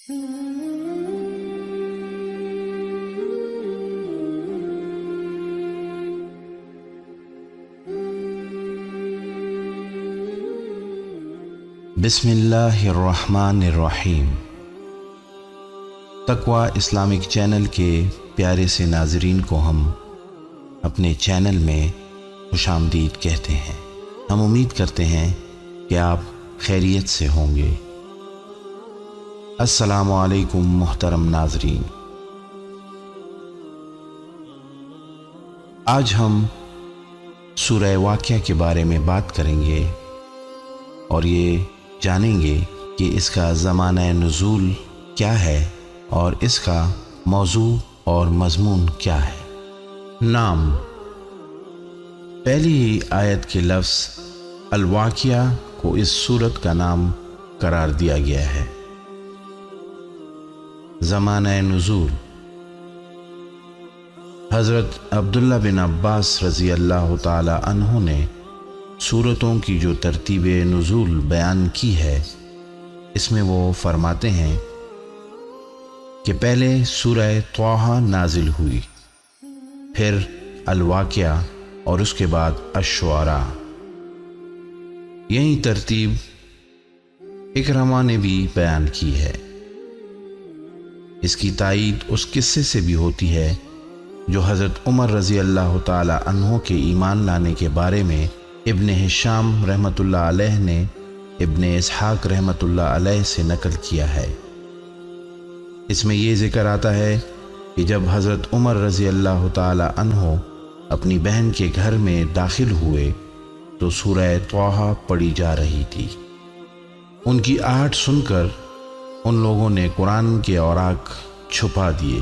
بسم اللہ الرحمن الرحیم۔ تقویٰ اسلامک چینل کے پیارے سے ناظرین کو ہم اپنے چینل میں خوش آمدید کہتے ہیں۔ ہم امید کرتے ہیں کہ آپ خیریت سے ہوں گے۔ السلام علیکم محترم ناظرین، آج ہم سورہ واقعہ کے بارے میں بات کریں گے اور یہ جانیں گے کہ اس کا زمانہ نزول کیا ہے اور اس کا موضوع اور مضمون کیا ہے۔ نام۔ پہلی ہی آیت کے لفظ الواقعہ کو اس سورت کا نام قرار دیا گیا ہے۔ زمانہ نزول۔ حضرت عبداللہ بن عباس رضی اللہ تعالی عنہ نے سورتوں کی جو ترتیب نزول بیان کی ہے، اس میں وہ فرماتے ہیں کہ پہلے سورہ طٰہٰ نازل ہوئی، پھر الواقعہ اور اس کے بعد الشعراء۔ یہی ترتیب اکرمہ نے بھی بیان کی ہے۔ اس کی تائید اس قصے سے بھی ہوتی ہے جو حضرت عمر رضی اللہ تعالی عنہ کے ایمان لانے کے بارے میں ابن ہشام رحمۃ اللہ علیہ نے ابن اسحاق رحمۃ اللہ علیہ سے نقل کیا ہے۔ اس میں یہ ذکر آتا ہے کہ جب حضرت عمر رضی اللہ تعالی عنہ اپنی بہن کے گھر میں داخل ہوئے تو سورہ طٰہٰ پڑھی جا رہی تھی۔ ان کی آہٹ سن کر ان لوگوں نے قرآن کے اوراق چھپا دیے۔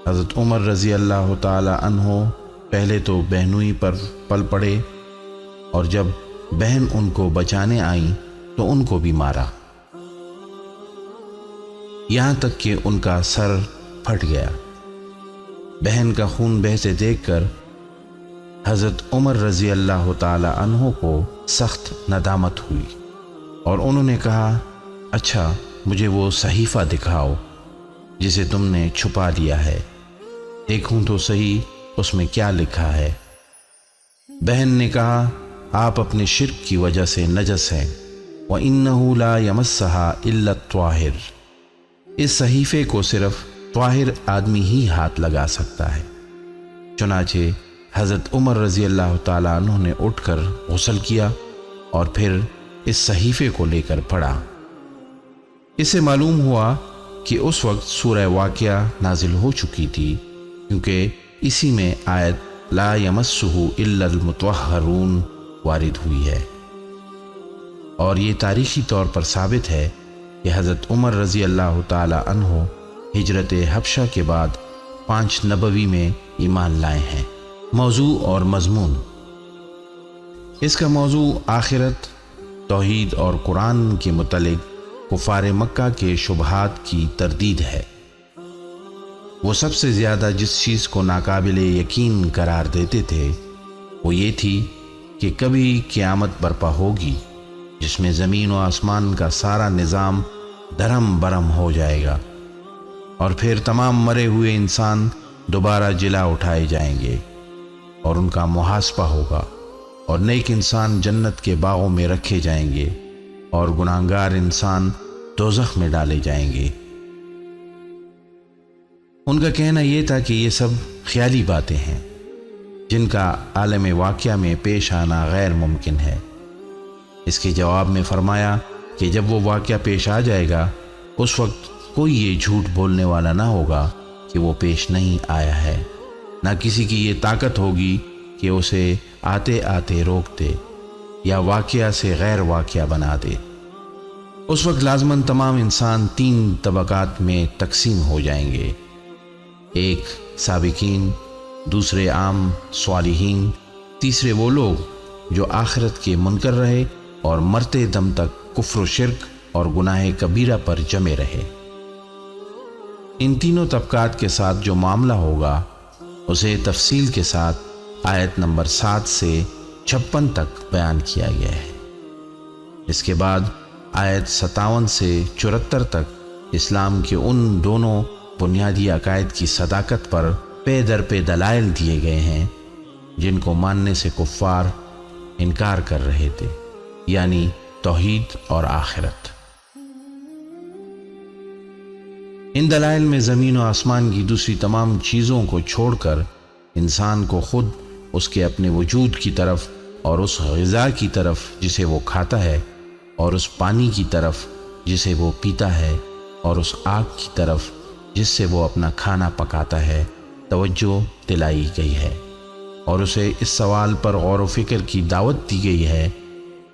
حضرت عمر رضی اللہ تعالی عنہ پہلے تو بہنوئی پر پل پڑے اور جب بہن ان کو بچانے آئیں تو ان کو بھی مارا، یہاں تک کہ ان کا سر پھٹ گیا۔ بہن کا خون بہتے دیکھ کر حضرت عمر رضی اللہ تعالی عنہ کو سخت ندامت ہوئی اور انہوں نے کہا، اچھا مجھے وہ صحیفہ دکھاؤ جسے تم نے چھپا لیا ہے، دیکھوں تو صحیح اس میں کیا لکھا ہے۔ بہن نے کہا، آپ اپنے شرک کی وجہ سے نجس ہیں، وَإِنَّهُ لَا يَمَسَّهَا إِلَّا الطَّاهِرُ، اس صحیفے کو صرف طاہر آدمی ہی ہاتھ لگا سکتا ہے۔ چنانچہ حضرت عمر رضی اللہ تعالیٰ عنہ نے اٹھ کر غسل کیا اور پھر اس صحیفے کو لے کر پڑھا۔ اس سے معلوم ہوا کہ اس وقت سورہ واقعہ نازل ہو چکی تھی، کیونکہ اسی میں آیت لا یمسہ الا المطہرون وارد ہوئی ہے، اور یہ تاریخی طور پر ثابت ہے کہ حضرت عمر رضی اللہ تعالی عنہ ہجرت حبشہ کے بعد 5 نبوی میں ایمان لائے ہیں۔ موضوع اور مضمون۔ اس کا موضوع آخرت، توحید اور قرآن کے متعلق کفار مکہ کے شبہات کی تردید ہے۔ وہ سب سے زیادہ جس چیز کو ناقابل یقین قرار دیتے تھے وہ یہ تھی کہ کبھی قیامت برپا ہوگی جس میں زمین و آسمان کا سارا نظام دھرم برہم ہو جائے گا، اور پھر تمام مرے ہوئے انسان دوبارہ جلا اٹھائے جائیں گے اور ان کا محاسبہ ہوگا، اور نیک انسان جنت کے باغوں میں رکھے جائیں گے اور گناہگار انسان دوزخ میں ڈالے جائیں گے۔ ان کا کہنا یہ تھا کہ یہ سب خیالی باتیں ہیں جن کا عالم واقعہ میں پیش آنا غیر ممکن ہے۔ اس کے جواب میں فرمایا کہ جب وہ واقعہ پیش آ جائے گا اس وقت کوئی یہ جھوٹ بولنے والا نہ ہوگا کہ وہ پیش نہیں آیا ہے، نہ کسی کی یہ طاقت ہوگی کہ اسے آتے آتے روک دے یا واقعہ سے غیر واقعہ بنا دے۔ اس وقت لازماً تمام انسان 3 طبقات میں تقسیم ہو جائیں گے، ایک سابقین، دوسرے عام صالحین، تیسرے وہ لوگ جو آخرت کے منکر رہے اور مرتے دم تک کفر و شرک اور گناہ کبیرہ پر جمے رہے۔ ان تینوں طبقات کے ساتھ جو معاملہ ہوگا اسے تفصیل کے ساتھ آیت نمبر 7 سے 56 تک بیان کیا گیا ہے۔ اس کے بعد آیت 57 سے 74 تک اسلام کے ان دونوں بنیادی عقائد کی صداقت پر پے در پے دلائل دیے گئے ہیں جن کو ماننے سے کفار انکار کر رہے تھے، یعنی توحید اور آخرت۔ ان دلائل میں زمین و آسمان کی دوسری تمام چیزوں کو چھوڑ کر انسان کو خود اس کے اپنے وجود کی طرف اور اس غذا کی طرف جسے وہ کھاتا ہے، اور اس پانی کی طرف جسے وہ پیتا ہے، اور اس آگ کی طرف جس سے وہ اپنا کھانا پکاتا ہے توجہ دلائی گئی ہے، اور اسے اس سوال پر غور و فکر کی دعوت دی گئی ہے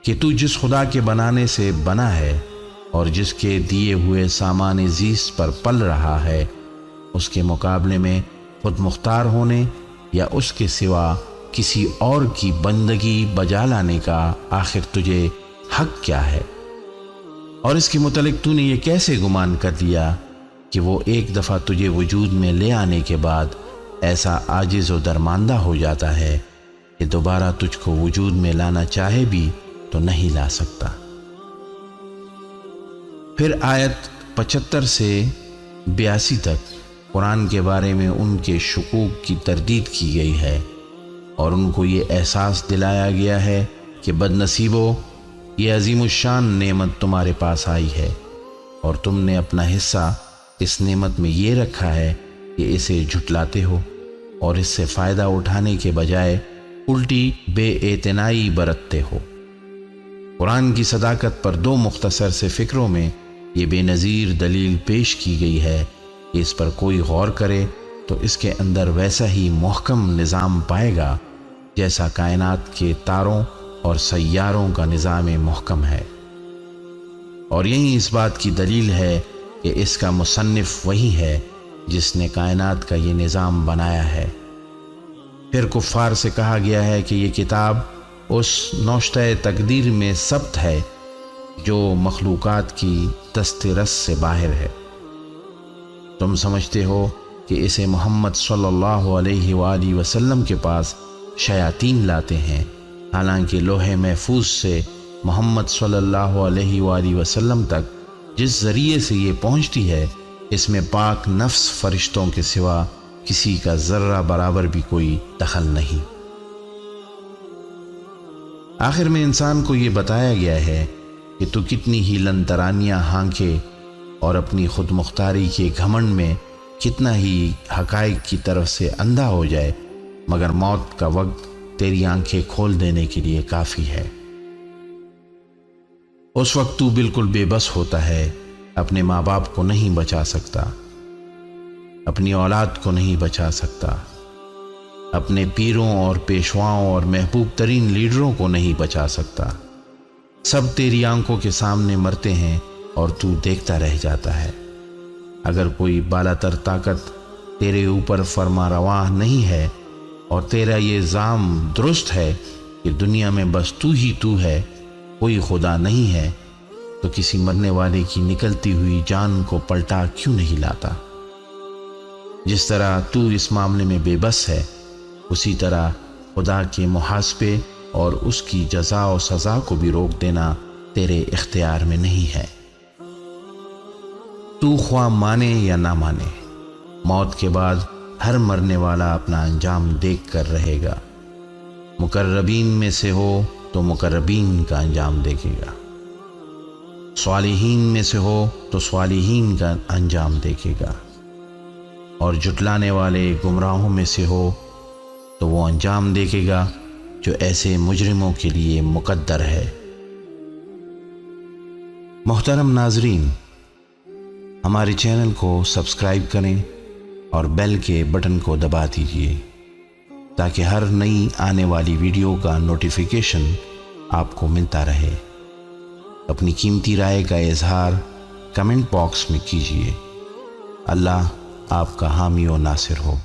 کہ تو جس خدا کے بنانے سے بنا ہے اور جس کے دیے ہوئے سامان زیست پر پل رہا ہے، اس کے مقابلے میں خود مختار ہونے یا اس کے سوا کسی اور کی بندگی بجا لانے کا آخر تجھے حق کیا ہے؟ اور اس کے متعلق تو نے یہ کیسے گمان کر لیا کہ وہ ایک دفعہ تجھے وجود میں لے آنے کے بعد ایسا عاجز و درماندہ ہو جاتا ہے کہ دوبارہ تجھ کو وجود میں لانا چاہے بھی تو نہیں لا سکتا۔ پھر آیت 75 سے 82 تک قرآن کے بارے میں ان کے شکوک کی تردید کی گئی ہے، اور ان کو یہ احساس دلایا گیا ہے کہ بد نصیبو، یہ عظیم الشان نعمت تمہارے پاس آئی ہے اور تم نے اپنا حصہ اس نعمت میں یہ رکھا ہے کہ اسے جھٹلاتے ہو اور اس سے فائدہ اٹھانے کے بجائے الٹی بے اعتنائی برتتے ہو۔ قرآن کی صداقت پر دو مختصر سے فکروں میں یہ بے نظیر دلیل پیش کی گئی ہے کہ اس پر کوئی غور کرے تو اس کے اندر ویسا ہی محکم نظام پائے گا جیسا کائنات کے تاروں اور سیاروں کا نظام محکم ہے، اور یہی اس بات کی دلیل ہے کہ اس کا مصنف وہی ہے جس نے کائنات کا یہ نظام بنایا ہے۔ پھر کفار سے کہا گیا ہے کہ یہ کتاب اس نوشتہ تقدیر میں ثبت ہے جو مخلوقات کی دست رس سے باہر ہے۔ تم سمجھتے ہو کہ اسے محمد صلی اللہ علیہ وآلہ وسلم کے پاس شیاطین لاتے ہیں، حالانکہ لوح محفوظ سے محمد صلی اللہ علیہ وآلہ وسلم تک جس ذریعے سے یہ پہنچتی ہے اس میں پاک نفس فرشتوں کے سوا کسی کا ذرہ برابر بھی کوئی دخل نہیں۔ آخر میں انسان کو یہ بتایا گیا ہے کہ تو کتنی ہی لنترانیاں ہانکے اور اپنی خود مختاری کے گھمنڈ میں کتنا ہی حقائق کی طرف سے اندھا ہو جائے، مگر موت کا وقت تیری آنکھیں کھول دینے کے لیے کافی ہے۔ اس وقت تو بالکل بے بس ہوتا ہے، اپنے ماں باپ کو نہیں بچا سکتا، اپنی اولاد کو نہیں بچا سکتا، اپنے پیروں اور پیشواؤں اور محبوب ترین لیڈروں کو نہیں بچا سکتا۔ سب تیری آنکھوں کے سامنے مرتے ہیں اور تو دیکھتا رہ جاتا ہے۔ اگر کوئی بالا تر طاقت تیرے اوپر فرما رواں نہیں ہے اور تیرا یہ زعم درست ہے کہ دنیا میں بس تو ہی تو ہے، کوئی خدا نہیں ہے، تو کسی مرنے والے کی نکلتی ہوئی جان کو پلٹا کیوں نہیں لاتا؟ جس طرح تو اس معاملے میں بے بس ہے، اسی طرح خدا کے محاسبے اور اس کی جزا و سزا کو بھی روک دینا تیرے اختیار میں نہیں ہے۔ تو خواہ مانے یا نہ مانے، موت کے بعد ہر مرنے والا اپنا انجام دیکھ کر رہے گا۔ مقربین میں سے ہو تو مقربین کا انجام دیکھے گا، صالحین میں سے ہو تو صالحین کا انجام دیکھے گا، اور جھٹلانے والے گمراہوں میں سے ہو تو وہ انجام دیکھے گا جو ایسے مجرموں کے لیے مقدر ہے۔ محترم ناظرین، ہمارے چینل کو سبسکرائب کریں اور بیل کے بٹن کو دبا دیجیے تاکہ ہر نئی آنے والی ویڈیو کا نوٹیفیکیشن آپ کو ملتا رہے۔ اپنی قیمتی رائے کا اظہار کمنٹ باکس میں کیجیے۔ اللہ آپ کا حامی و ناصر ہو۔